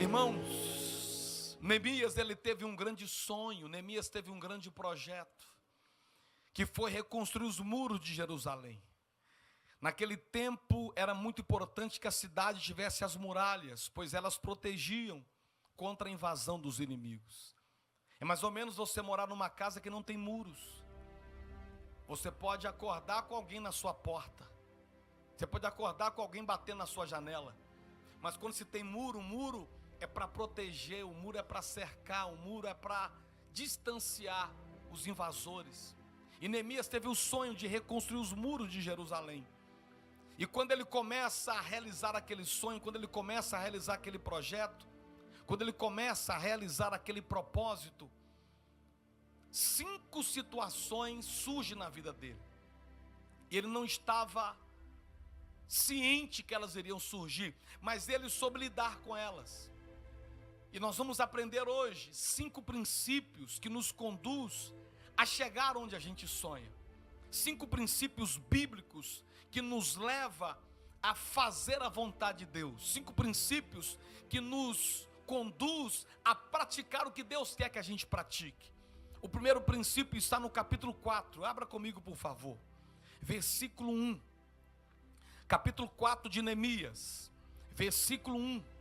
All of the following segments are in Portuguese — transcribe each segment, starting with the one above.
Irmãos, Neemias ele teve um grande sonho, Neemias teve um grande projeto, que foi reconstruir os muros de Jerusalém. Naquele tempo era muito importante que a cidade tivesse as muralhas, pois elas protegiam contra a invasão dos inimigos. É mais ou menos você morar numa casa que não tem muros. Você pode acordar com alguém na sua porta, você pode acordar com alguém batendo na sua janela, mas quando se tem muro, o muro é para proteger, o muro é para cercar, o muro é para distanciar os invasores. E Neemias teve o sonho de reconstruir os muros de Jerusalém. E quando ele começa a realizar aquele sonho, quando ele começa a realizar aquele projeto, quando ele começa a realizar aquele propósito, 5 situações surgem na vida dele. E ele não estava ciente que elas iriam surgir, mas ele soube lidar com elas. E nós vamos aprender hoje 5 princípios que nos conduz a chegar onde a gente sonha. 5 princípios bíblicos que nos leva a fazer a vontade de Deus. 5 princípios que nos conduz a praticar o que Deus quer que a gente pratique. O primeiro princípio está no capítulo 4. Abra comigo, por favor. Versículo 1. Capítulo 4 de Neemias. Versículo 1.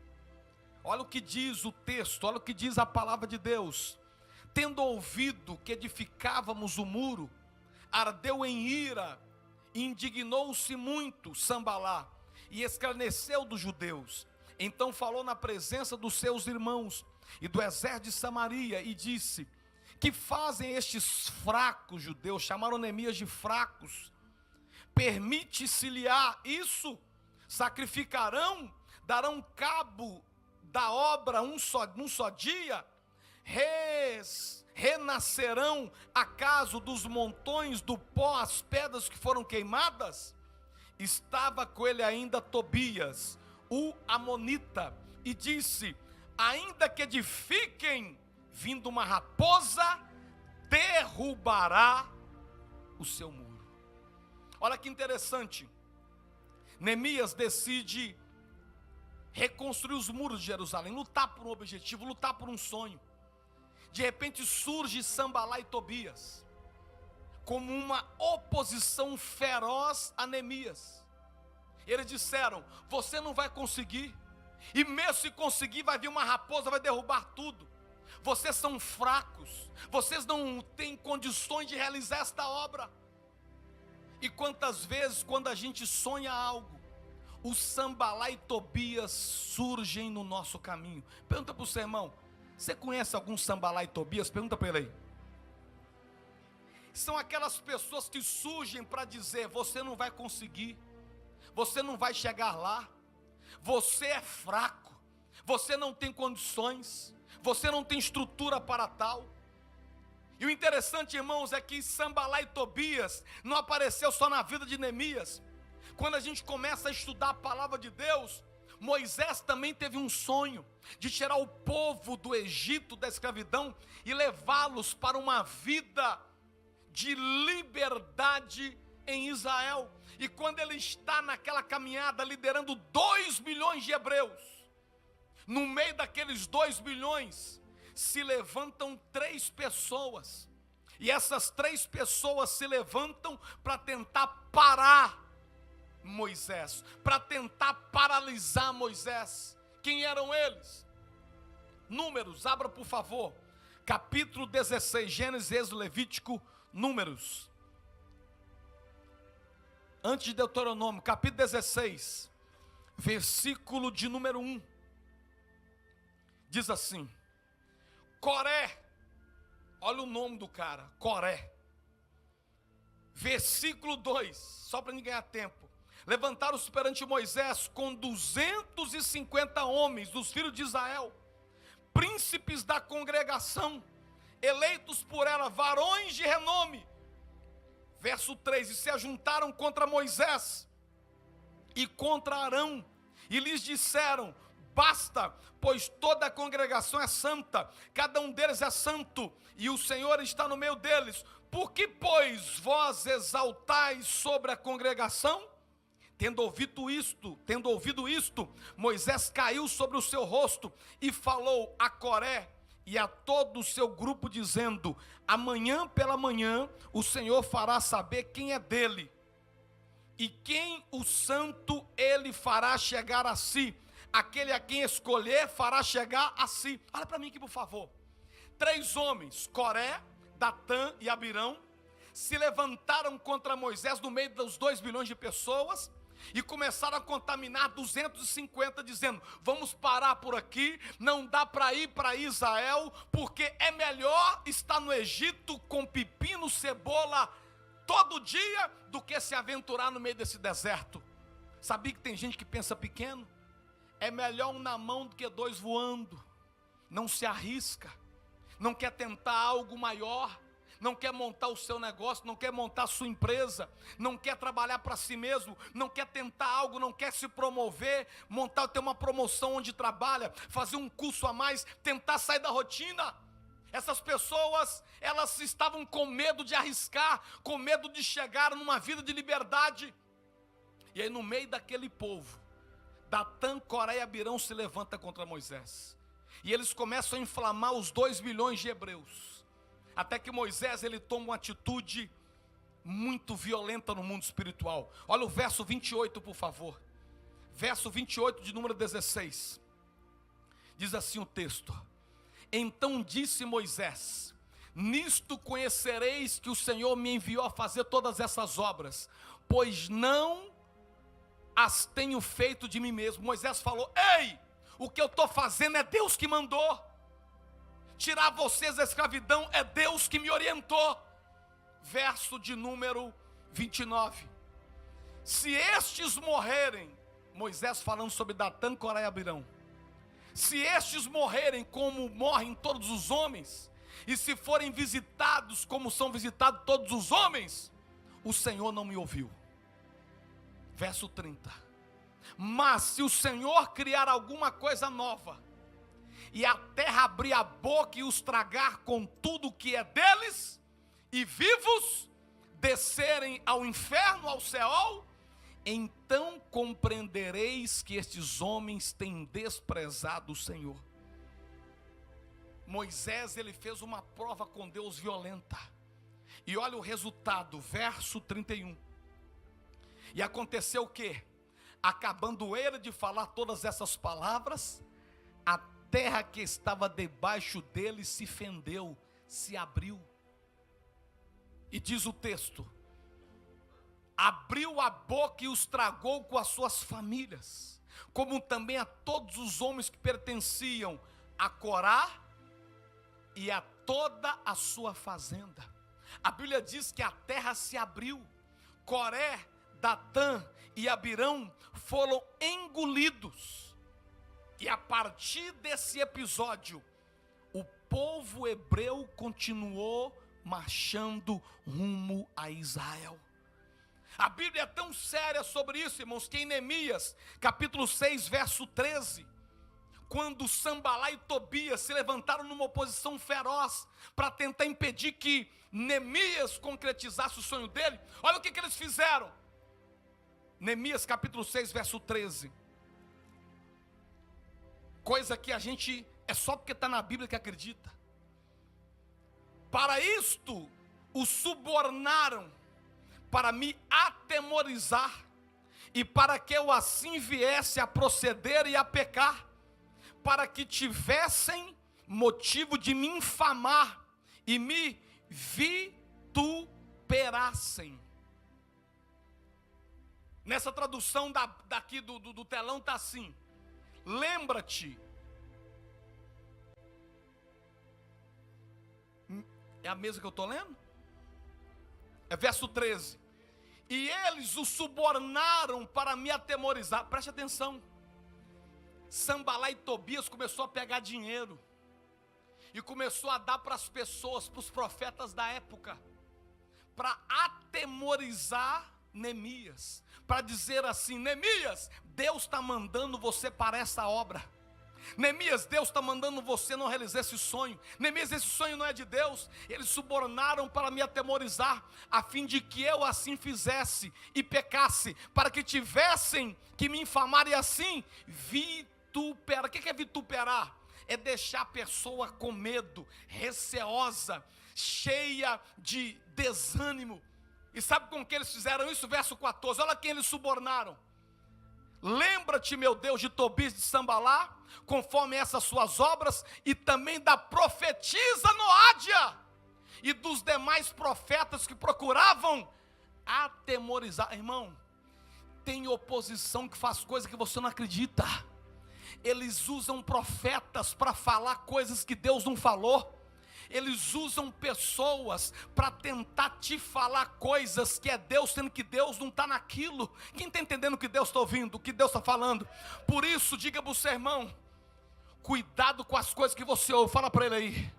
Olha o que diz o texto, olha o que diz a palavra de Deus. Tendo ouvido que edificávamos o muro, ardeu em ira, e indignou-se muito Sambalá, e escarneceu dos judeus. Então falou na presença dos seus irmãos e do exército de Samaria, e disse: que fazem estes fracos judeus? Chamaram Neemias de fracos. Permite-se-lhe-á isso? Sacrificarão? Darão cabo da obra num só dia? Renascerão acaso dos montões do pó as pedras que foram queimadas? Estava com ele ainda Tobias, o amonita, e disse: ainda que edifiquem, vindo uma raposa, derrubará o seu muro. Olha que interessante. Neemias decide reconstruir os muros de Jerusalém, lutar por um objetivo, lutar por um sonho. De repente surge Sambalá e Tobias, como uma oposição feroz a Neemias. Eles disseram: você não vai conseguir, e mesmo se conseguir vai vir uma raposa, vai derrubar tudo. Vocês são fracos, vocês não têm condições de realizar esta obra. E quantas vezes quando a gente sonha algo, o Sambalá e Tobias surgem no nosso caminho. Pergunta para o seu irmão: você conhece algum Sambalá e Tobias? Pergunta para ele aí. São aquelas pessoas que surgem para dizer: você não vai conseguir, você não vai chegar lá, você é fraco, você não tem condições, você não tem estrutura para tal. E o interessante, irmãos, é que Sambalá e Tobias não apareceu só na vida de Neemias. Quando a gente começa a estudar a palavra de Deus, Moisés também teve um sonho de tirar o povo do Egito, da escravidão, e levá-los para uma vida de liberdade em Israel. E quando ele está naquela caminhada liderando 2 milhões de hebreus, no meio daqueles 2 milhões se levantam 3 pessoas, e essas 3 pessoas se levantam para tentar parar Moisés, para tentar paralisar Moisés. Quem eram eles? Números, abra por favor, capítulo 16, Gênesis, Êxodo, Levítico, Números. Antes de Deuteronômio, capítulo 16, versículo de número 1. Diz assim: Coré, olha o nome do cara, Coré. Versículo 2, só para ninguém ganhar tempo. Levantaram-se perante Moisés com 250 homens dos filhos de Israel, príncipes da congregação, eleitos por ela, varões de renome. Verso 3, e se ajuntaram contra Moisés e contra Arão, e lhes disseram: basta, pois toda a congregação é santa, cada um deles é santo, e o Senhor está no meio deles. Por que, pois, vós exaltais sobre a congregação? Tendo ouvido isto, Moisés caiu sobre o seu rosto e falou a Coré e a todo o seu grupo, dizendo: amanhã pela manhã o Senhor fará saber quem é dele, e quem o santo ele fará chegar a si. Aquele a quem escolher fará chegar a si. Olha para mim aqui, por favor. 3 homens, Coré, Datã e Abirão, se levantaram contra Moisés no meio dos 2 bilhões de pessoas e começaram a contaminar 250, dizendo: vamos parar por aqui, não dá para ir para Israel, porque é melhor estar no Egito com pepino, cebola todo dia, do que se aventurar no meio desse deserto. Sabia que tem gente que pensa pequeno? É melhor um na mão do que 2 voando. Não se arrisca, não quer tentar algo maior, não quer montar o seu negócio, não quer montar a sua empresa, não quer trabalhar para si mesmo, não quer tentar algo, não quer se promover, ter uma promoção onde trabalha, fazer um curso a mais, tentar sair da rotina. Essas pessoas, elas estavam com medo de arriscar, com medo de chegar numa vida de liberdade. E aí no meio daquele povo, Datã, Coré e Abirão se levanta contra Moisés. E eles começam a inflamar os 2 bilhões de hebreus. Até que Moisés, ele toma uma atitude muito violenta no mundo espiritual. Olha o verso 28, por favor. Verso 28 de número 16. Diz assim o texto: então disse Moisés: nisto conhecereis que o Senhor me enviou a fazer todas essas obras, pois não as tenho feito de mim mesmo. Moisés falou: ei, o que eu estou fazendo é Deus que mandou. Tirar vocês da escravidão é Deus que me orientou. Verso de número 29. Se estes morrerem, Moisés falando sobre Datã, Coré e Abirão, se estes morrerem como morrem todos os homens, e se forem visitados como são visitados todos os homens, o Senhor não me ouviu. Verso 30. Mas se o Senhor criar alguma coisa nova, e a terra abrir a boca e os tragar com tudo que é deles, e vivos descerem ao inferno, ao Seol, então compreendereis que estes homens têm desprezado o Senhor. Moisés, ele fez uma prova com Deus violenta. E olha o resultado, verso 31. E aconteceu o quê? Acabando ele de falar todas essas palavras, a terra que estava debaixo dele se fendeu, se abriu. E diz o texto: abriu a boca e os tragou com as suas famílias, como também a todos os homens que pertenciam a Corá e a toda a sua fazenda. A Bíblia diz que a terra se abriu. Coré, Datã e Abirão foram engolidos. E a partir desse episódio, o povo hebreu continuou marchando rumo a Israel. A Bíblia é tão séria sobre isso, irmãos, que em Neemias, capítulo 6, verso 13, quando Sambalá e Tobias se levantaram numa oposição feroz para tentar impedir que Neemias concretizasse o sonho dele, olha o que eles fizeram. Neemias capítulo 6, verso 13. Coisa que a gente, é só porque está na Bíblia que acredita. Para isto, o subornaram, para me atemorizar, e para que eu assim viesse a proceder e a pecar, para que tivessem motivo de me infamar, e me vituperassem. Nessa tradução daqui do telão está assim: lembra-te. É a mesma que eu estou lendo? É verso 13. E eles o subornaram para me atemorizar. Preste atenção. Sambalá e Tobias começou a pegar dinheiro e começou a dar para as pessoas, para os profetas da época, para atemorizar Neemias, para dizer assim: Neemias, Deus está mandando você para essa obra. Neemias, Deus está mandando você não realizar esse sonho. Neemias, esse sonho não é de Deus. Eles subornaram para me atemorizar, a fim de que eu assim fizesse e pecasse, para que tivessem que me infamar e assim vituperar. O que é vituperar? É deixar a pessoa com medo, receosa, cheia de desânimo. E sabe com que eles fizeram isso? Verso 14, olha quem eles subornaram. Lembra-te, meu Deus, de Tobias de Sambalá, conforme essas suas obras, e também da profetisa Noádia, e dos demais profetas que procuravam atemorizar. Irmão, tem oposição que faz coisa que você não acredita. Eles usam profetas para falar coisas que Deus não falou. Eles usam pessoas para tentar te falar coisas que é Deus, sendo que Deus não está naquilo. Quem está entendendo o que Deus está ouvindo, o que Deus está falando? Por isso, diga para o seu irmão, cuidado com as coisas que você ouve. Fala para ele aí.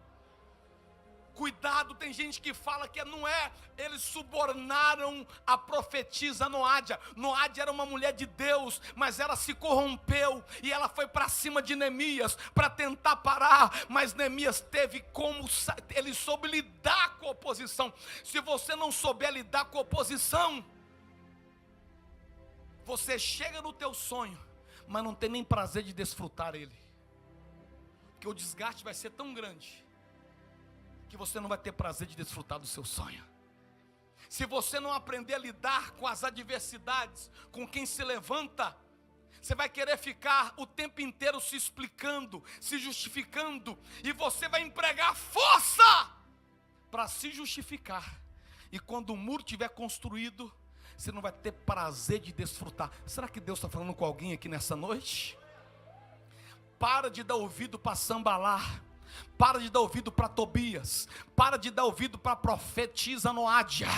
Cuidado, tem gente que fala que não é. Eles subornaram a profetisa Noádia. Noádia era uma mulher de Deus, mas ela se corrompeu e ela foi para cima de Neemias para tentar parar. Mas Neemias teve como, ele soube lidar com a oposição. Se você não souber lidar com a oposição, você chega no teu sonho, mas não tem nem prazer de desfrutar ele, porque o desgaste vai ser tão grande que você não vai ter prazer de desfrutar do seu sonho. Se você não aprender a lidar com as adversidades, com quem se levanta, você vai querer ficar o tempo inteiro se explicando, se justificando, e você vai empregar força para se justificar. E quando o muro estiver construído, você não vai ter prazer de desfrutar. Será que Deus está falando com alguém aqui nessa noite? Para de dar ouvido para Sambalá. Para de dar ouvido para Tobias. Para de dar ouvido para a profetisa Noádia.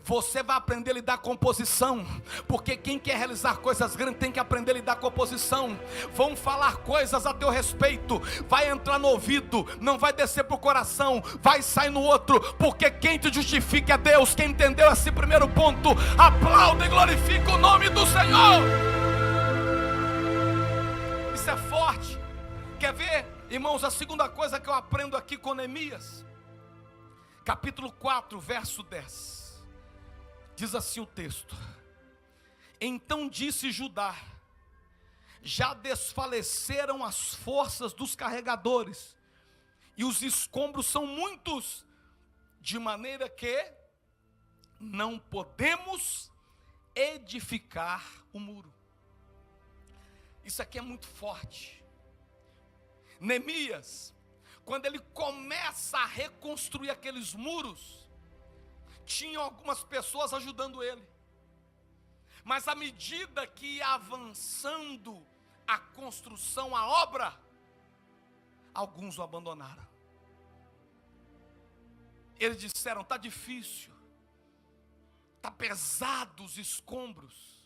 Você vai aprender a lidar com oposição, porque quem quer realizar coisas grandes tem que aprender a lidar com oposição. Vão falar coisas a teu respeito, vai entrar no ouvido, não vai descer para o coração, vai sair no outro, porque quem te justifica é Deus. Quem entendeu esse primeiro ponto, aplauda e glorifica o nome do Senhor. Isso é forte. Quer ver? Irmãos, a segunda coisa que eu aprendo aqui com Neemias, capítulo 4, verso 10, diz assim o texto: então disse Judá, já desfaleceram as forças dos carregadores, e os escombros são muitos, de maneira que não podemos edificar o muro. Isso aqui é muito forte. Neemias, quando ele começa a reconstruir aqueles muros, tinha algumas pessoas ajudando ele, mas à medida que ia avançando a construção, a obra, alguns o abandonaram. Eles disseram: está difícil, está pesado os escombros,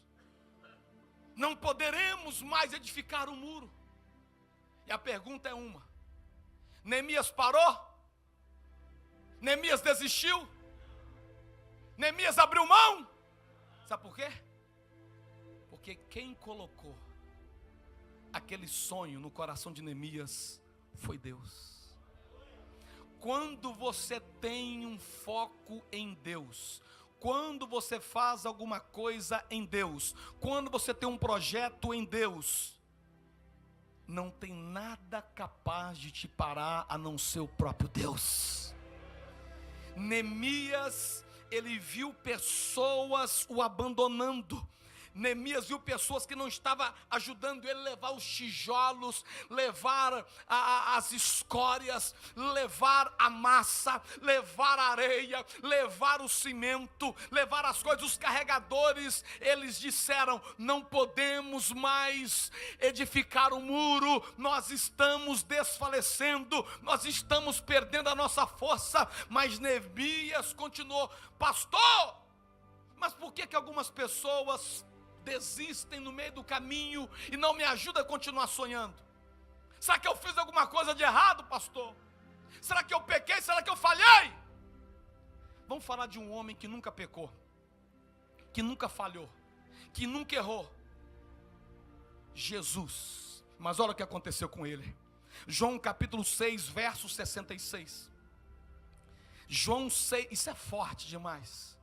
não poderemos mais edificar o muro. E a pergunta é uma: Neemias parou? Neemias desistiu? Neemias abriu mão? Sabe por quê? Porque quem colocou aquele sonho no coração de Neemias foi Deus. Quando você tem um foco em Deus, quando você faz alguma coisa em Deus, quando você tem um projeto em Deus, não tem nada capaz de te parar a não ser o próprio Deus. Neemias, ele viu pessoas o abandonando. Neemias viu pessoas que não estavam ajudando ele a levar os tijolos, levar as escórias, levar a massa, levar a areia, levar o cimento, levar as coisas. Os carregadores, eles disseram: não podemos mais edificar o muro, nós estamos desfalecendo, nós estamos perdendo a nossa força. Mas Neemias continuou: pastor, mas por que algumas pessoas desistem no meio do caminho e não me ajudam a continuar sonhando? Será que eu fiz alguma coisa de errado, pastor? Será que eu pequei? Será que eu falhei? Vamos falar de um homem que nunca pecou, que nunca falhou, que nunca errou. Jesus. Mas olha o que aconteceu com ele. João capítulo 6, verso 66. João 6, isso é forte demais.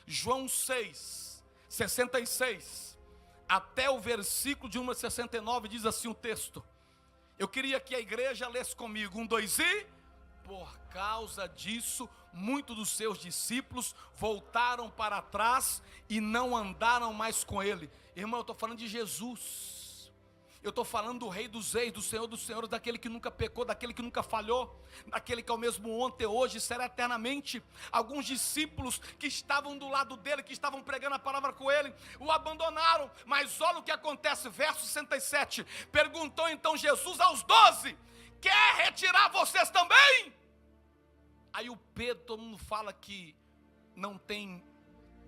João 6, 66, até o versículo de número 69, diz assim o texto. Eu queria que a igreja lesse comigo, 1, 2 e... Por causa disso, muitos dos seus discípulos voltaram para trás e não andaram mais com ele. Irmão, eu estou falando de Jesus. Eu estou falando do Rei dos Reis, do Senhor dos Senhores, daquele que nunca pecou, daquele que nunca falhou, daquele que é o mesmo ontem, hoje e será eternamente. Alguns discípulos que estavam do lado dele, que estavam pregando a palavra com ele, o abandonaram. Mas olha o que acontece, verso 67. Perguntou então Jesus aos 12: quer retirar vocês também? Aí o Pedro, todo mundo fala que não tem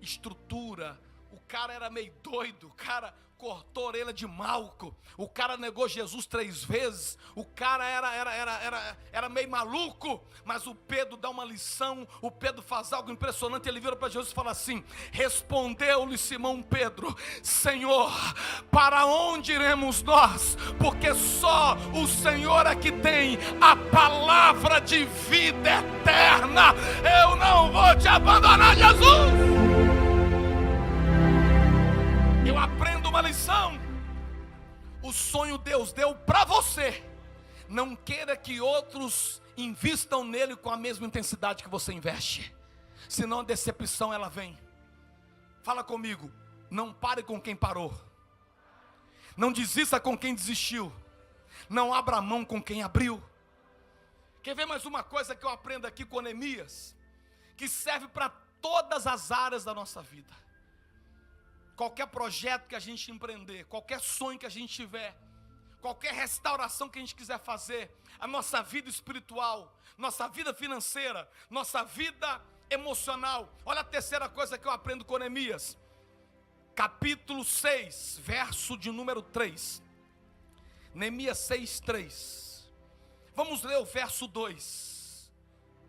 estrutura, o cara era meio doido, o cara cortou a orelha de Malco, o cara negou Jesus 3 vezes, o cara era meio maluco, mas o Pedro dá uma lição, o Pedro faz algo impressionante, ele vira para Jesus e fala assim: respondeu-lhe Simão Pedro: Senhor, para onde iremos nós? Porque só o Senhor é que tem a palavra de vida eterna, eu não vou te abandonar, Jesus. Eu aprendo uma lição. O sonho Deus deu para você. Não queira que outros invistam nele com a mesma intensidade que você investe, senão a decepção ela vem. Fala comigo. Não pare com quem parou. Não desista com quem desistiu. Não abra mão com quem abriu. Quer ver mais uma coisa que eu aprendo aqui com Neemias, que serve para todas as áreas da nossa vida. Qualquer projeto que a gente empreender, qualquer sonho que a gente tiver, qualquer restauração que a gente quiser fazer, a nossa vida espiritual, nossa vida financeira, nossa vida emocional. Olha a terceira coisa que eu aprendo com Neemias. Capítulo 6, verso de número 3. Neemias 6, 3. Vamos ler o verso 2.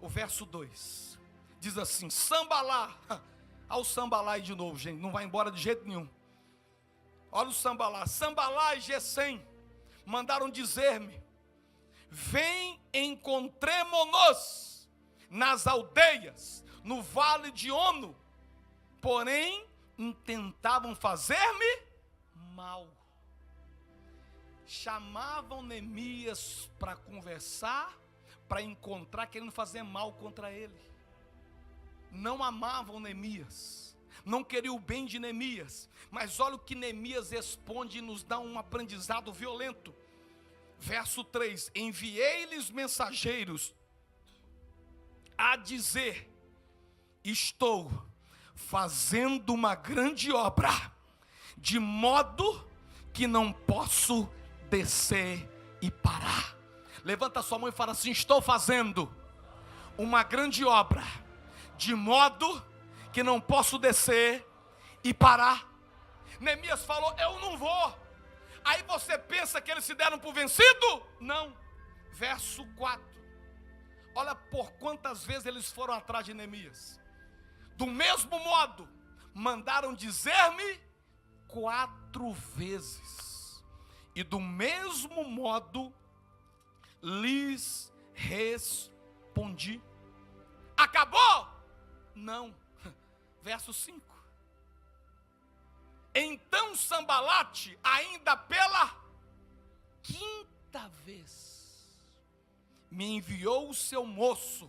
O verso 2. Diz assim: Sambalá. Olha o Sambalá aí de novo, gente, não vai embora de jeito nenhum. Olha o Sambalá. Sambalá e Gesem mandaram dizer-me: vem, encontremo-nos nas aldeias, no vale de Ono. Porém, intentavam fazer-me mal. Chamavam Neemias para conversar, para encontrar, querendo fazer mal contra ele. Não amavam Neemias, não queriam o bem de Neemias. Mas olha o que Neemias responde e nos dá um aprendizado violento. Verso 3: enviei-lhes mensageiros a dizer: estou fazendo uma grande obra, de modo que não posso descer e parar. Levanta sua mão e fala assim: estou fazendo uma grande obra, de modo que não posso descer e parar. Neemias falou: eu não vou. Aí você pensa que eles se deram por vencido? Não. Verso 4. Olha por quantas vezes eles foram atrás de Neemias. Do mesmo modo, mandaram dizer-me 4 vezes. E do mesmo modo, lhes respondi. Acabou? Não. Verso 5. Então Sambalate, ainda pela 5ª vez, me enviou o seu moço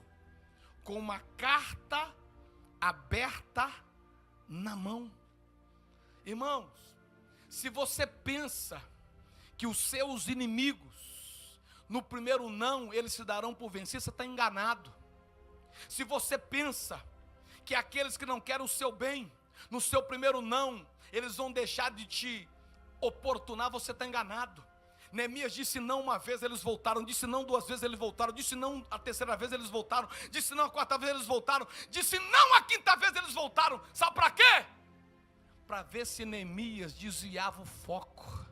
com uma carta aberta na mão. Irmãos, se você pensa que os seus inimigos, no primeiro não, eles se darão por vencidos, você está enganado. Se você pensa que aqueles que não querem o seu bem, no seu primeiro não, eles vão deixar de te oportunar, você está enganado. Neemias disse não uma vez, eles voltaram. Disse não 2 vezes, eles voltaram. Disse não a 3ª vez, eles voltaram. Disse não a 4ª vez, eles voltaram. Disse não a 5ª vez, eles voltaram. Sabe para quê? Para ver se Neemias desviava o foco.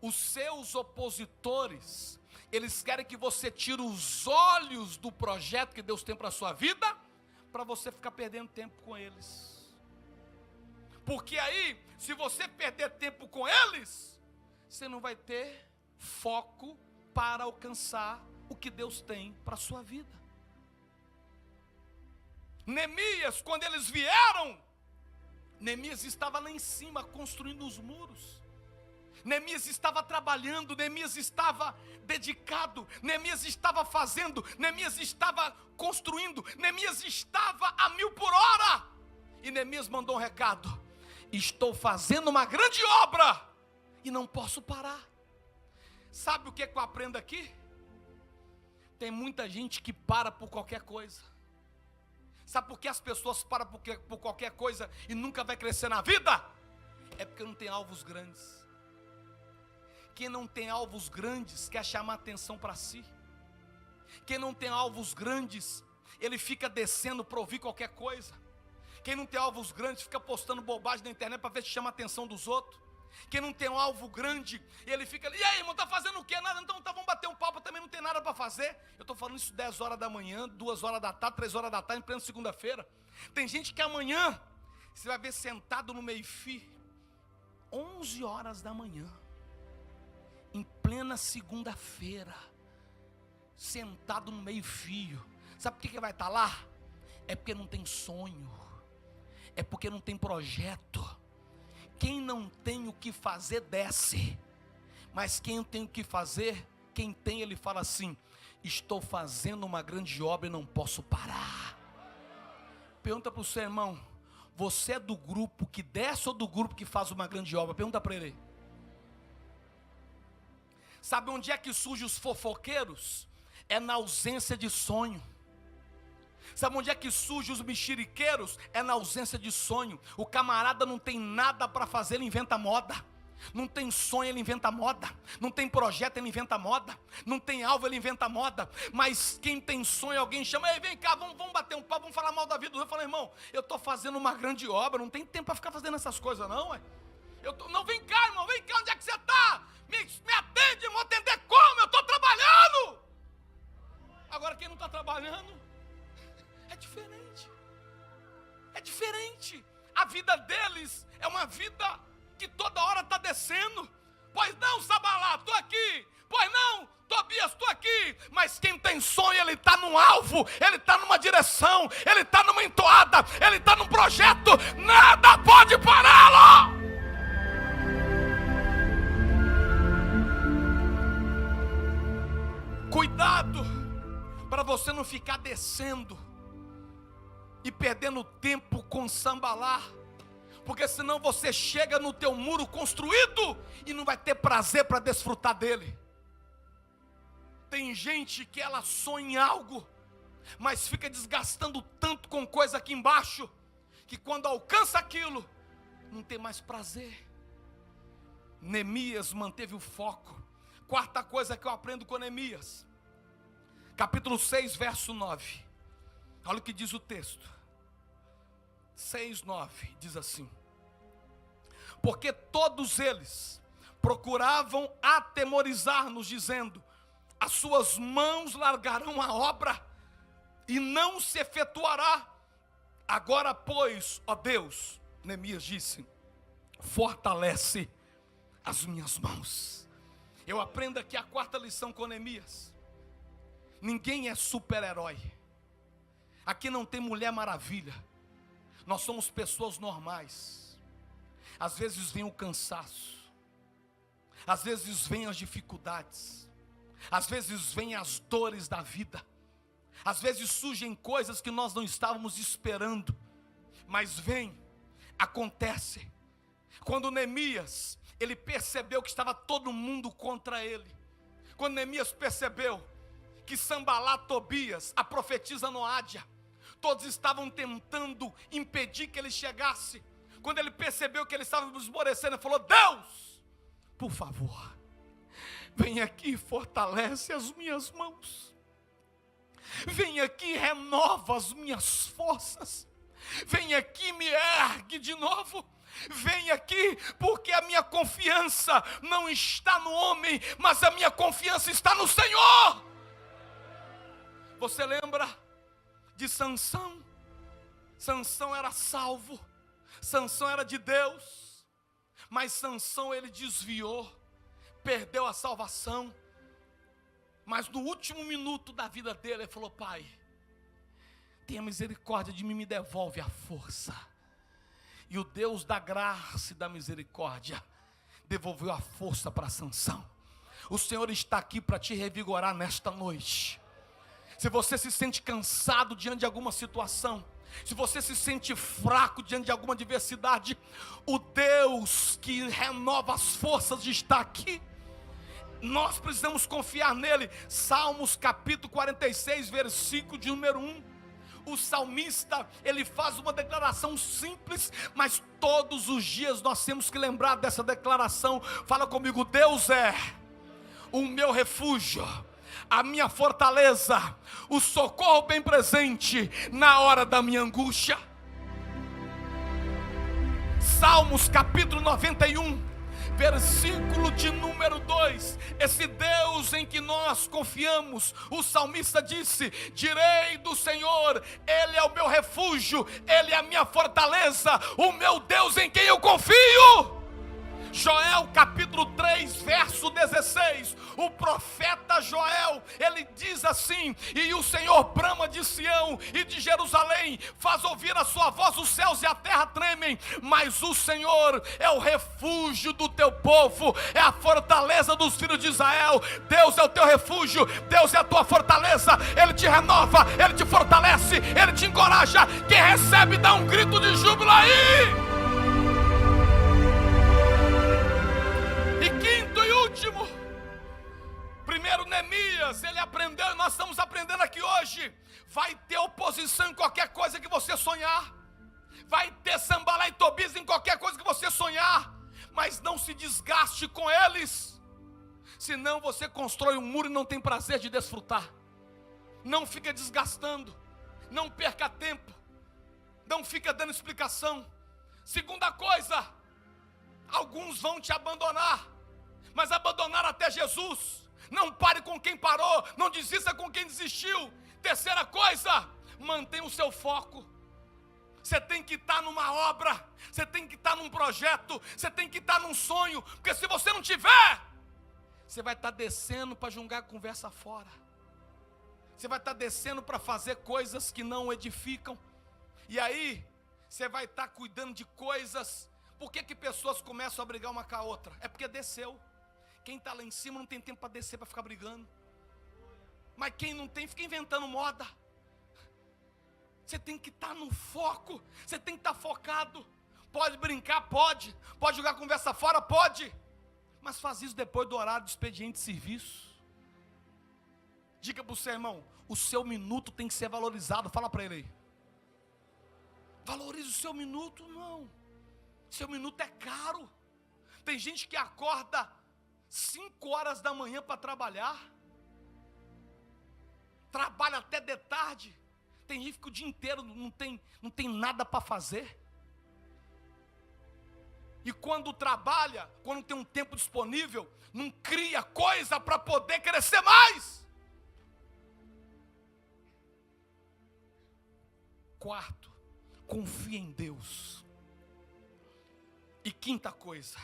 Os seus opositores, eles querem que você tire os olhos do projeto que Deus tem para a sua vida, para você ficar perdendo tempo com eles. Porque aí, se você perder tempo com eles, você não vai ter foco para alcançar o que Deus tem para a sua vida. Neemias, quando eles vieram, Neemias estava lá em cima construindo os muros. Neemias estava trabalhando, Neemias estava dedicado, Neemias estava fazendo, Neemias estava construindo, Neemias estava a 1000 por hora. E Neemias mandou um recado: estou fazendo uma grande obra e não posso parar. Sabe o que eu aprendo aqui? Tem muita gente que para por qualquer coisa. Sabe por que as pessoas param por qualquer coisa e nunca vai crescer na vida? É porque não tem alvos grandes. Quem não tem alvos grandes quer chamar atenção para si. Quem não tem alvos grandes, ele fica descendo para ouvir qualquer coisa. Quem não tem alvos grandes fica postando bobagem na internet para ver se chama a atenção dos outros. Quem não tem um alvo grande, ele fica ali: e aí, irmão, tá fazendo o quê? Nada, então tá, vamos bater um papo, também não tem nada para fazer. Eu estou falando isso 10 horas da manhã, 2 horas da tarde, 3 horas da tarde, em plena segunda-feira. Tem gente que amanhã, você vai ver sentado no meio-fio, 11 horas da manhã, em plena segunda-feira, sentado no meio-fio. Sabe por que vai estar lá? É porque não tem sonho, é porque não tem projeto. Quem não tem o que fazer, desce. Mas quem tem o que fazer, quem tem, ele fala assim: estou fazendo uma grande obra e não posso parar. Pergunta para o seu irmão: você é do grupo que desce ou do grupo que faz uma grande obra? Pergunta para ele. Sabe onde é que surgem os fofoqueiros? É na ausência de sonho. Sabe onde é que surgem os mexeriqueiros? É na ausência de sonho. O camarada não tem nada para fazer, ele inventa moda. Não tem sonho, ele inventa moda. Não tem projeto, ele inventa moda. Não tem alvo, ele inventa moda. Mas quem tem sonho, alguém chama: ei, vem cá, vamos bater um papo, vamos falar mal da vida. Eu falo: irmão, eu estou fazendo uma grande obra, não tem tempo para ficar fazendo essas coisas não, ué. Não, vem cá, irmão, vem cá, onde é que você está? Me atende, irmão, atender como? Eu estou trabalhando. Agora quem não está trabalhando, é diferente. É diferente. A vida deles é uma vida que toda hora está descendo. Pois não, Sabalá, estou aqui. Pois não, Tobias, estou aqui. Mas quem tem sonho, ele está num alvo, ele está numa direção, ele está numa entoada, ele está num projeto. Nada pode pará-lo. Cuidado para você não ficar descendo e perdendo tempo com Sambalá, porque senão você chega no teu muro construído e não vai ter prazer para desfrutar dele. Tem gente que ela sonha em algo, mas fica desgastando tanto com coisa aqui embaixo, que quando alcança aquilo, não tem mais prazer. Neemias manteve o foco. Quarta coisa que eu aprendo com Neemias, capítulo 6, verso 9. Olha o que diz o texto. 6:9 diz assim: porque todos eles procuravam atemorizar-nos, dizendo: as suas mãos largarão a obra e não se efetuará. Agora, pois, ó Deus, Neemias disse, fortalece as minhas mãos. Eu aprendo aqui a quarta lição com Neemias. Ninguém é super-herói. Aqui não tem Mulher Maravilha. Nós somos pessoas normais. Às vezes vem o cansaço, às vezes vem as dificuldades, às vezes vem as dores da vida, às vezes surgem coisas que nós não estávamos esperando, mas vem, acontece. Quando Neemias, ele percebeu que estava todo mundo contra ele, quando Neemias percebeu que Sambalá, Tobias, a profetisa Noádia, todos estavam tentando impedir que ele chegasse, quando ele percebeu que ele estava esmorecendo, ele falou: Deus, por favor, vem aqui e fortalece as minhas mãos, vem aqui e renova as minhas forças, vem aqui e me ergue de novo, vem aqui, porque a minha confiança não está no homem, mas a minha confiança está no Senhor. Você lembra de Sansão? Sansão era salvo, Sansão era de Deus, mas Sansão ele desviou perdeu a salvação. Mas no último minuto da vida dele, ele falou: Pai, tenha misericórdia de mim, me devolve a força. E o Deus da graça e da misericórdia devolveu a força para Sansão. O Senhor está aqui para te revigorar nesta noite. Se você se sente cansado diante de alguma situação, se você se sente fraco diante de alguma adversidade, o Deus que renova as forças está aqui. Nós precisamos confiar nele. Salmos capítulo 46, versículo de número 1. O salmista, ele faz uma declaração simples, mas todos os dias nós temos que lembrar dessa declaração. Fala comigo: Deus é o meu refúgio, a minha fortaleza, o socorro bem presente na hora da minha angústia. Salmos capítulo 91, versículo de número 2, esse Deus em que nós confiamos, o salmista disse: direi do Senhor, Ele é o meu refúgio, Ele é a minha fortaleza, o meu Deus em quem eu confio. Joel capítulo 3, verso 16, o profeta Joel, ele diz assim: e o Senhor brama de Sião e de Jerusalém, faz ouvir a sua voz, os céus e a terra tremem, mas o Senhor é o refúgio do teu povo, é a fortaleza dos filhos de Israel. Deus é o teu refúgio, Deus é a tua fortaleza, Ele te renova, Ele te fortalece, Ele te encoraja. Quem recebe dá um grito de júbilo aí. E quinto e último, primeiro Neemias, ele aprendeu, e nós estamos aprendendo aqui hoje: vai ter oposição em qualquer coisa que você sonhar, vai ter Sambalá e Tobias em qualquer coisa que você sonhar, mas não se desgaste com eles, senão você constrói um muro e não tem prazer de desfrutar. Não fica desgastando, não perca tempo, não fica dando explicação. Segunda coisa, alguns vão te abandonar, mas abandonaram até Jesus. Não pare com quem parou, não desista com quem desistiu. Terceira coisa, mantenha o seu foco. Você tem que estar numa obra, você tem que estar num projeto, você tem que estar num sonho, porque se você não tiver, você vai estar descendo para jogar conversa fora, você vai estar descendo para fazer coisas que não edificam, e aí você vai estar cuidando de coisas. Por que pessoas começam a brigar uma com a outra? É porque desceu. Quem está lá em cima não tem tempo para descer, para ficar brigando. Mas quem não tem, fica inventando moda. Você tem que estar no foco, você tem que estar focado. Pode brincar? Pode. Pode jogar conversa fora? Pode. Mas faz isso depois do horário do expediente de serviço. Diga para o seu irmão: o seu minuto tem que ser valorizado. Fala para ele aí. Valorize o seu minuto, não. Seu minuto é caro. Tem gente que acorda 5 horas da manhã para trabalhar, trabalha até de tarde. Tem gente que fica o dia inteiro, não tem nada para fazer. E quando trabalha, quando tem um tempo disponível, não cria coisa para poder crescer mais. Quarto, confia em Deus. E quinta coisa,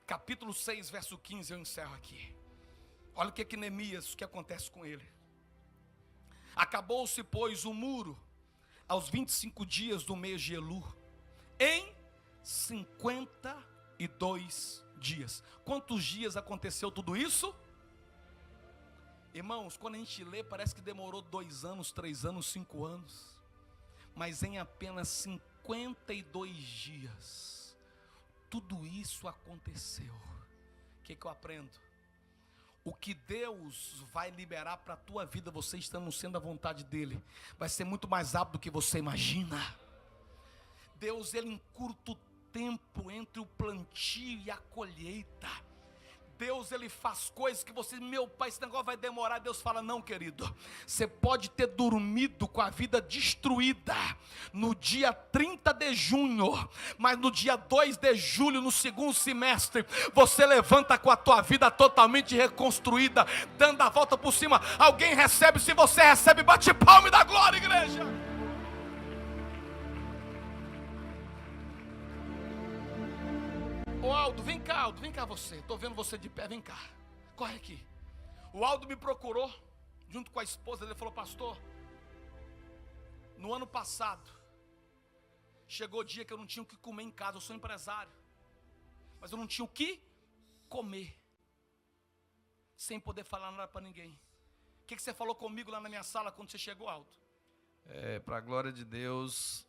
capítulo 6, verso 15, eu encerro aqui. Olha o que Neemias, o que acontece com ele. Acabou-se, pois, o muro aos 25 dias do mês de Elul, em 52 dias. Quantos dias aconteceu tudo isso? Irmãos, quando a gente lê, parece que demorou 2 anos, 3 anos, 5 anos. Mas em apenas 52 dias, tudo isso aconteceu. O que eu aprendo? O que Deus vai liberar para a tua vida, você estando sendo a vontade dEle, vai ser muito mais rápido do que você imagina. Deus, Ele encurta o tempo entre o plantio e a colheita. Deus, Ele faz coisas que você, meu pai, esse negócio vai demorar. Deus fala: não, querido, você pode ter dormido com a vida destruída no dia 30 de junho, mas no dia 2 de julho, no segundo semestre, você levanta com a tua vida totalmente reconstruída, dando a volta por cima. Alguém recebe? Se você recebe, bate palma e dá glória, igreja. Ou Aldo, vem cá você. Estou vendo você de pé, vem cá. Corre aqui. O Aldo me procurou, junto com a esposa dele, falou: pastor, no ano passado, chegou o dia que eu não tinha o que comer em casa. Eu sou empresário, mas eu não tinha o que comer, sem poder falar nada para ninguém. O que você falou comigo lá na minha sala quando você chegou, Aldo? Para a glória de Deus,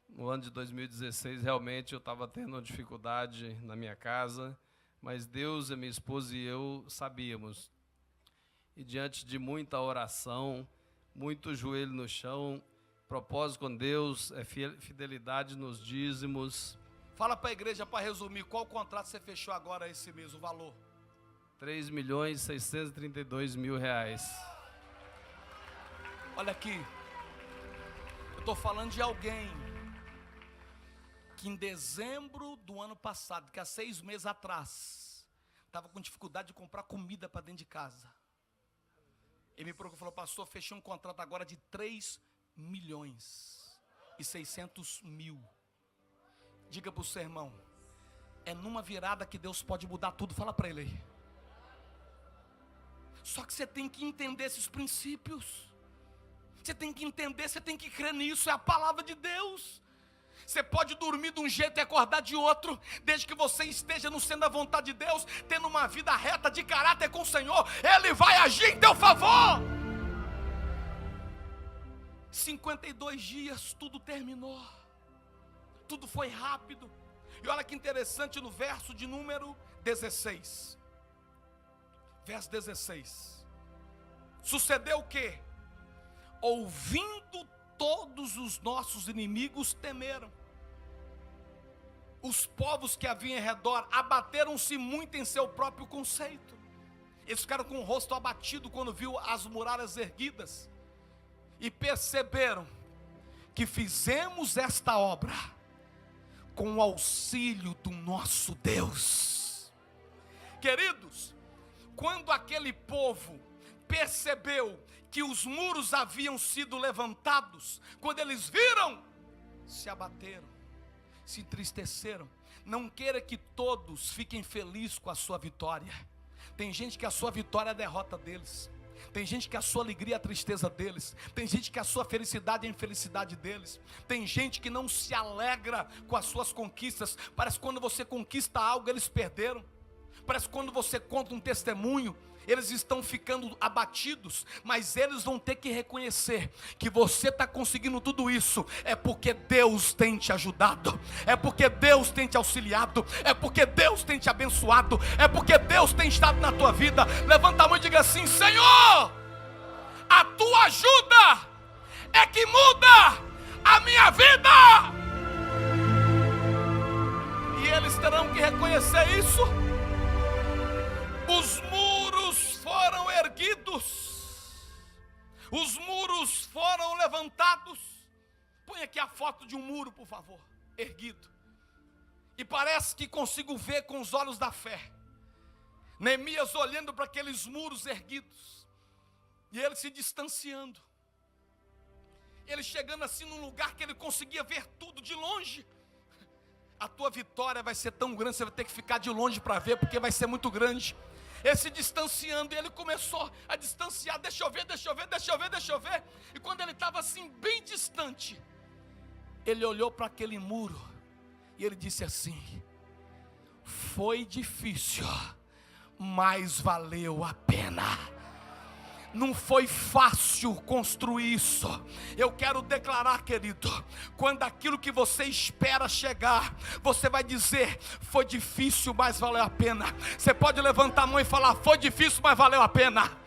no ano de 2016, realmente eu estava tendo uma dificuldade na minha casa, mas Deus, a minha esposa e eu sabíamos. E diante de muita oração, muito joelho no chão, propósito com Deus, fidelidade nos dízimos. Fala para a igreja, para resumir, qual contrato você fechou agora esse mês, o valor? R$3.632.000. Olha aqui, eu estou falando de alguém que em dezembro do ano passado, que há 6 meses atrás, estava com dificuldade de comprar comida para dentro de casa. Ele me procurou e falou: pastor, fechei um contrato agora de 3.600.000. Diga para o seu irmão, é numa virada que Deus pode mudar tudo. Fala para ele aí. Só que você tem que entender esses princípios. Você tem que entender, você tem que crer nisso. É a palavra de Deus. Você pode dormir de um jeito e acordar de outro, desde que você esteja no centro da vontade de Deus, tendo uma vida reta de caráter com o Senhor. Ele vai agir em teu favor. 52 dias, tudo terminou. Tudo foi rápido. E olha que interessante, no verso de número 16. Verso 16. Sucedeu o quê? Ouvindo todos os nossos inimigos temeram. Os povos que haviam em redor abateram-se muito em seu próprio conceito. Eles ficaram com o rosto abatido quando viu as muralhas erguidas. E perceberam que fizemos esta obra com o auxílio do nosso Deus. Queridos, quando aquele povo percebeu que os muros haviam sido levantados, quando eles viram, se abateram, se entristeceram. Não queira que todos fiquem felizes com a sua vitória. Tem gente que a sua vitória é a derrota deles. Tem gente que a sua alegria é a tristeza deles. Tem gente que a sua felicidade é a infelicidade deles. Tem gente que não se alegra com as suas conquistas. Parece que quando você conquista algo, eles perderam. Parece que quando você conta um testemunho, eles estão ficando abatidos. Mas eles vão ter que reconhecer que você está conseguindo tudo isso é porque Deus tem te ajudado, é porque Deus tem te auxiliado, é porque Deus tem te abençoado, é porque Deus tem estado na tua vida. Levanta a mão e diga assim: Senhor, a tua ajuda é que muda a minha vida. E eles terão que reconhecer isso. Os muros foram erguidos, os muros foram levantados. Põe aqui a foto de um muro, por favor, erguido. E parece que consigo ver com os olhos da fé Neemias olhando para aqueles muros erguidos, e ele se distanciando, ele chegando assim num lugar que ele conseguia ver tudo de longe. A tua vitória vai ser tão grande, você vai ter que ficar de longe para ver, porque vai ser muito grande. Ele se distanciando, e ele começou a distanciar. Deixa eu ver. E quando ele estava assim, bem distante, ele olhou para aquele muro, e ele disse assim: foi difícil, mas valeu a pena. Não foi fácil construir isso. Eu quero declarar, querido, quando aquilo que você espera chegar, você vai dizer: foi difícil, mas valeu a pena. Você pode levantar a mão e falar: foi difícil, mas valeu a pena.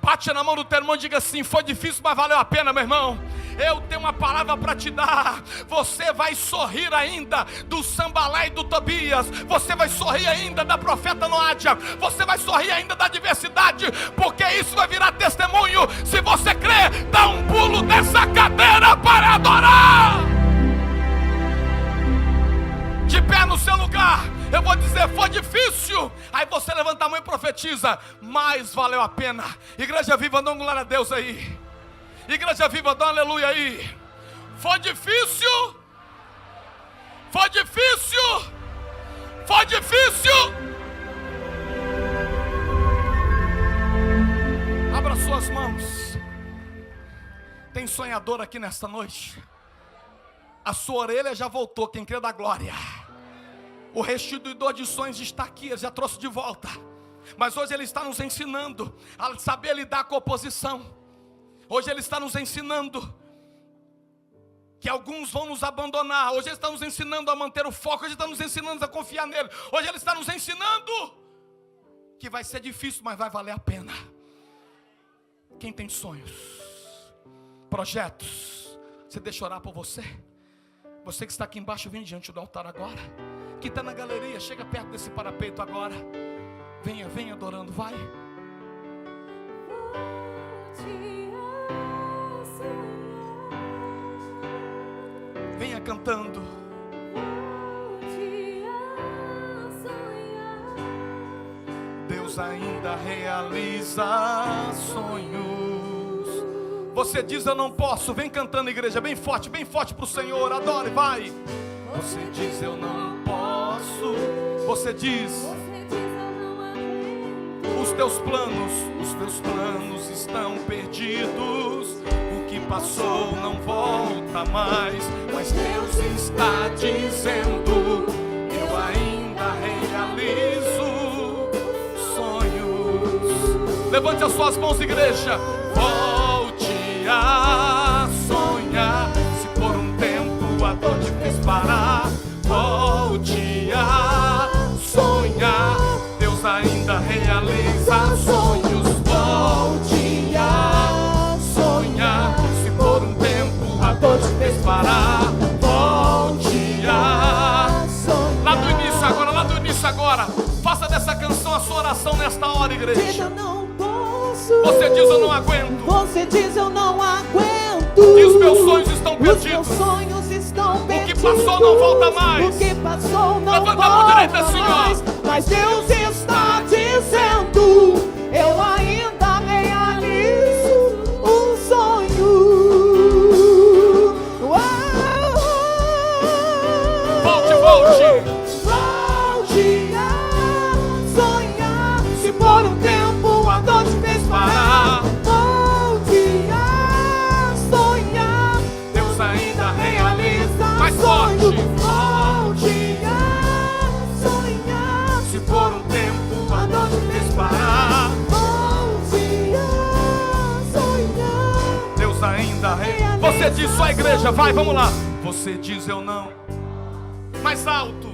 Bate na mão do teu irmão e diga assim: foi difícil, mas valeu a pena, meu irmão. Eu tenho uma palavra para te dar. Você vai sorrir ainda do Sambalé e do Tobias. Você vai sorrir ainda da profeta Noádia. Você vai sorrir ainda da adversidade, porque isso vai virar testemunho. Se você crê, dá um pulo dessa cadeira para adorar. De pé no seu lugar. Eu vou dizer: foi difícil. Aí você levanta a mão e profetiza: mas valeu a pena. Igreja viva, dá glória a Deus aí. Igreja viva, dá um aleluia aí. Foi difícil. Foi difícil. Abra suas mãos. Tem sonhador aqui nesta noite. A sua orelha já voltou, quem crê da glória. O restituidor de sonhos está aqui, ele já trouxe de volta. Mas hoje ele está nos ensinando a saber lidar com a oposição. Hoje ele está nos ensinando que alguns vão nos abandonar. Hoje ele está nos ensinando a manter o foco. Hoje ele está nos ensinando a confiar nele. Hoje ele está nos ensinando que vai ser difícil, mas vai valer a pena. Quem tem sonhos, projetos, você deixa eu orar por você. Você que está aqui embaixo, vem diante do altar agora. Que está na galeria, chega perto desse parapeito agora. Venha, venha adorando, vai. Venha cantando. Deus ainda realiza sonhos. Você diz eu não posso, vem cantando, igreja, bem forte para o Senhor, adore, vai. Você diz eu não posso. Você diz os teus planos estão perdidos. O que passou não volta mais. Mas Deus está dizendo, eu ainda realizo sonhos. Levante as suas mãos, igreja. Volte a sonhar. Se por um tempo a dor te fez parar, volte a sonhar. Deus ainda realiza sonhos. Volte a sonhar. Se por um tempo a dor te fez parar, volte a sonhar. Lá do início agora. Faça dessa canção a sua oração nesta hora, igreja. Diz eu não posso. Você diz eu não aguento. Você diz eu não aguento. Diz meus sonhos estão perdidos. Os meus sonhos estão perdidos. O que passou não volta mais. O que passou não Levanta a mão volta direita assim, ó. mais. Mas Deus está dizendo, eu ainda realizo um sonho. Volte. Volte a sonhar. Se por um tempo a dor te fez parar, volte a sonhar. Deus ainda realiza. Mais Sonho. forte. Volte a sonhar. Se por um tempo a dor te fez parar, Volte a sonhar. Deus ainda realiza. Você diz só, igreja, vai, vamos lá. Você diz eu não. Mais alto.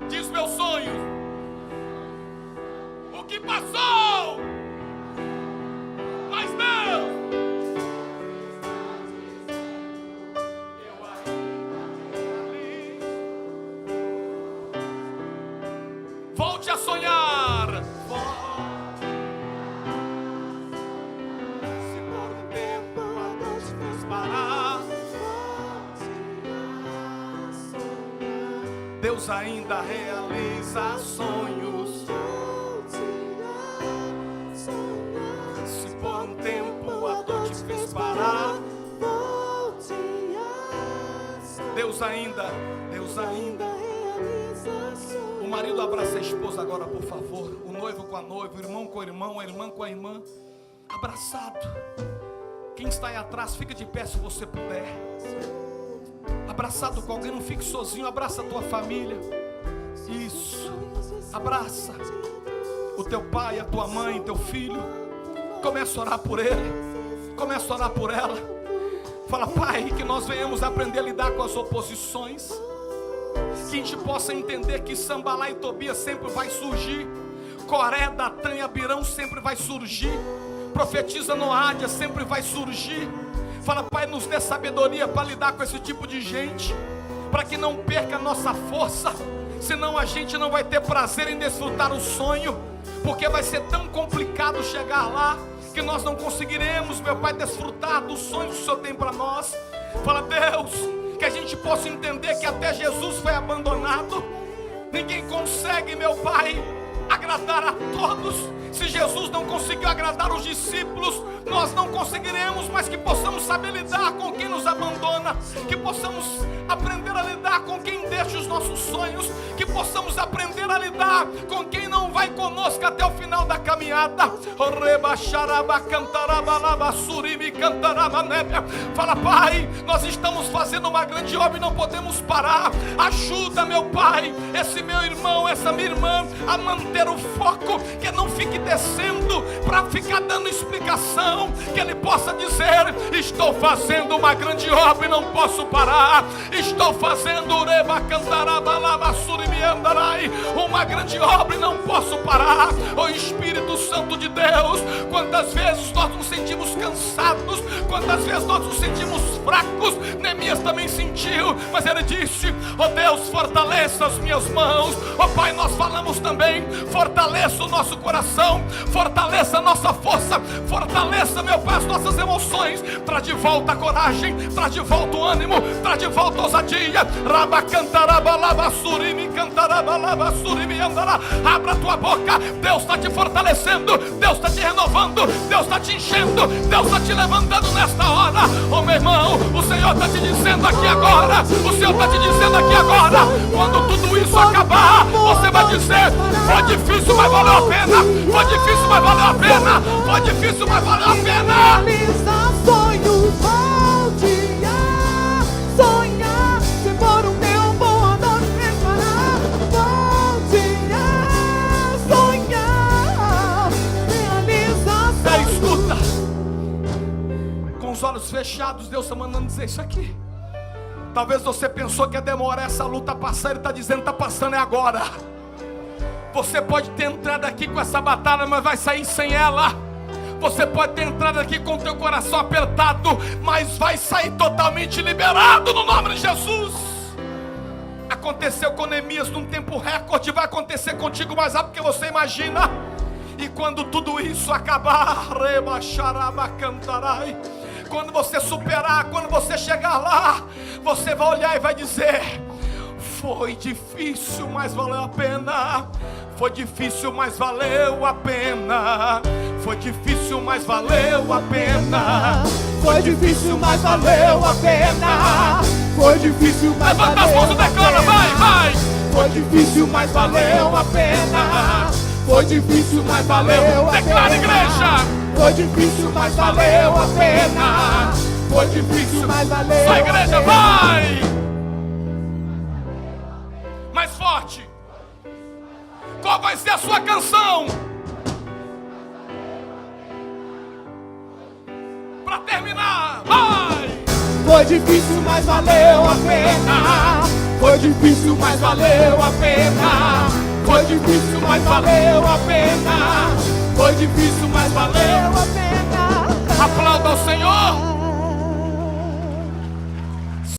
Diz meus sonhos. O que passou? Mas Deus. Eu ainda realizo. Volte a sonhar. Se por um tempo a dor te fez parar, Deus ainda realiza sonhos. Se por um tempo a dor te fez parar, Deus ainda. O marido abraça a esposa agora, por favor. O noivo com a noiva, o irmão com o irmão, a irmã com a irmã. Abraçado. Quem está aí atrás, fica de pé se você puder. Abraçado com alguém, não fique sozinho. Abraça a tua família. Isso. Abraça o teu pai, a tua mãe, teu filho. Começa a orar por ele. Começa a orar por ela. Fala, Pai, que nós venhamos aprender a lidar com as oposições. Que a gente possa entender que Sambalá e Tobias sempre vai surgir. Coré, Datã e Abirão sempre vai surgir. Profetiza Noádia sempre vai surgir. Fala, Pai, nos dê sabedoria para lidar com esse tipo de gente, para que não perca a nossa força, senão a gente não vai ter prazer em desfrutar o sonho, porque vai ser tão complicado chegar lá, que nós não conseguiremos, meu Pai, desfrutar dos sonhos que o Senhor tem para nós. Fala, Deus, que a gente possa entender que até Jesus foi abandonado. Ninguém consegue, meu Pai, agradar a todos. Se Jesus não conseguiu agradar os discípulos, nós não conseguiremos, mas que possamos saber lidar com quem nos abandona, que possamos aprender a lidar com quem deixa os nossos sonhos, que possamos aprender a lidar com quem não vai conosco até o final da caminhada. Fala: Pai, nós estamos fazendo uma grande obra e não podemos parar. Ajuda, meu Pai, esse meu irmão, essa minha irmã, a manter o foco, que não fique descendo para ficar dando explicação, que ele possa dizer: estou fazendo uma grande obra e não posso parar. Estou fazendo uma grande obra e não posso parar. Oh Espírito Santo de Deus, quantas vezes nós nos sentimos cansados, quantas vezes nós nos sentimos fracos. Neemias também sentiu, mas ele disse: oh Deus, fortaleça as minhas mãos. Oh Pai, nós falamos também: fortaleça o nosso coração, fortaleça a nossa força, fortaleça, meu Pai, as nossas emoções. Traz de volta a coragem, traz de volta o ânimo, traz de volta a ousadia. Abra a tua boca, Deus está te fortalecendo, Deus está te renovando, Deus está te enchendo, Deus está te levantando nesta hora. Oh meu irmão, o Senhor está te dizendo aqui agora, o Senhor está te dizendo aqui agora, quando tudo isso acabar, você vai dizer: foi difícil, mas valeu a pena. Foi difícil, mas valeu a pena. Foi difícil, mas valeu a pena. Realizar sonhos, bom dia. Sonhar, se for um tempo a noite preparar. Bom dia, sonhar, realizar sonhos. Escuta, com os olhos fechados, Deus está mandando dizer isso aqui. Talvez você pensou que ia demorar essa luta a passar. Ele está dizendo: está passando, é agora. Você pode ter entrado aqui com essa batalha, mas vai sair sem ela. Você pode ter entrado aqui com o teu coração apertado, mas vai sair totalmente liberado no nome de Jesus. Aconteceu com Neemias num tempo recorde, vai acontecer contigo mais rápido do que você imagina. E quando tudo isso acabar, quando você superar, quando você chegar lá, você vai olhar e vai dizer: foi difícil, mas valeu a pena. Foi difícil, mas valeu a pena. Foi difícil, mas valeu a pena. Foi difícil, mas valeu a pena. Foi difícil, mas levanta as mãos e declara: vai, vai. Foi difícil, mas valeu a pena. Foi difícil, mas valeu a pena. Declara, igreja. Foi difícil, mas valeu a pena. Foi difícil, mas valeu. Só igreja, vai. Mais forte. Qual vai ser a sua canção? Para terminar, vai. Foi difícil, mas valeu a pena. Foi difícil, mas valeu a pena. Foi difícil, mas valeu a pena. Foi difícil, mas valeu a pena. Aplauda ao Senhor.